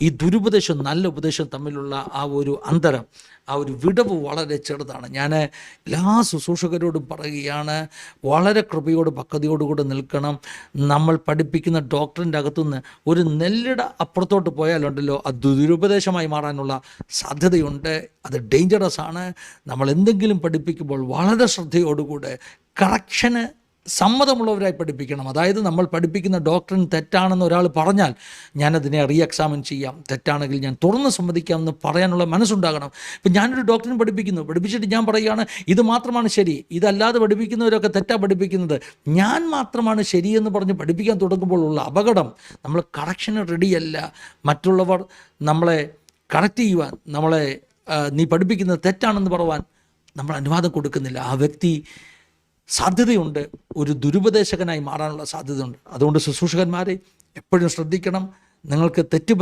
ഈ ദുരുപദേശവും നല്ല ഉപദേശവും തമ്മിലുള്ള ആ ഒരു അന്തരം, ആ ഒരു വിടവ് വളരെ ചെറുതാണ്. ഞാൻ എല്ലാ ശുശ്രൂഷകരോടും പറയുകയാണ്, വളരെ കൃപയോട് പക്വതയോടുകൂടെ നിൽക്കണം. നമ്മൾ പഠിപ്പിക്കുന്ന ഡോക്ടറിൻ്റെ അകത്തുനിന്ന് ഒരു നെല്ലിട അപ്പുറത്തോട്ട് പോയാലുണ്ടല്ലോ, അത് ദുരുപദേശമായി മാറാനുള്ള സാധ്യതയുണ്ട്. അത് ഡേഞ്ചറസ് ആണ്. നമ്മൾ എന്തെങ്കിലും പഠിപ്പിക്കുമ്പോൾ വളരെ ശ്രദ്ധയോടുകൂടെ കറക്ഷന് സമ്മതമുള്ളവരായി പഠിപ്പിക്കണം. അതായത് നമ്മൾ പഠിപ്പിക്കുന്ന ഡോക്ടറിന് തെറ്റാണെന്ന് ഒരാൾ പറഞ്ഞാൽ ഞാനതിനെ റീ എക്സാമിൻ ചെയ്യാം, തെറ്റാണെങ്കിൽ ഞാൻ തുറന്ന് സമ്മതിക്കാമെന്ന് പറയാനുള്ള മനസ്സുണ്ടാകണം. ഇപ്പം ഞാനൊരു ഡോക്ടറിനെ പഠിപ്പിച്ചിട്ട് ഞാൻ പറയുകയാണ് ഇത് മാത്രമാണ് ശരി, ഇതല്ലാതെ പഠിപ്പിക്കുന്നവരൊക്കെ തെറ്റാ പഠിപ്പിക്കുന്നത്, ഞാൻ മാത്രമാണ് ശരിയെന്ന് പറഞ്ഞ് പഠിപ്പിക്കാൻ തുടങ്ങുമ്പോൾ ഉള്ള അപകടം, നമ്മൾ കറക്ഷന് റെഡിയല്ല. മറ്റുള്ളവർ നമ്മളെ കറക്റ്റ് ചെയ്യുവാൻ, നമ്മളെ നീ പഠിപ്പിക്കുന്നത് തെറ്റാണെന്ന് പറയുവാൻ നമ്മൾ അനുവാദം കൊടുക്കുന്നില്ല. ആ വ്യക്തി സാധ്യതയുണ്ട്, ഒരു ദുരുപദേശകനായി മാറാനുള്ള സാധ്യതയുണ്ട്. അതുകൊണ്ട് ശുശ്രൂഷകന്മാരെ എപ്പോഴും ശ്രദ്ധിക്കണം. നിങ്ങൾക്ക് തെറ്റ്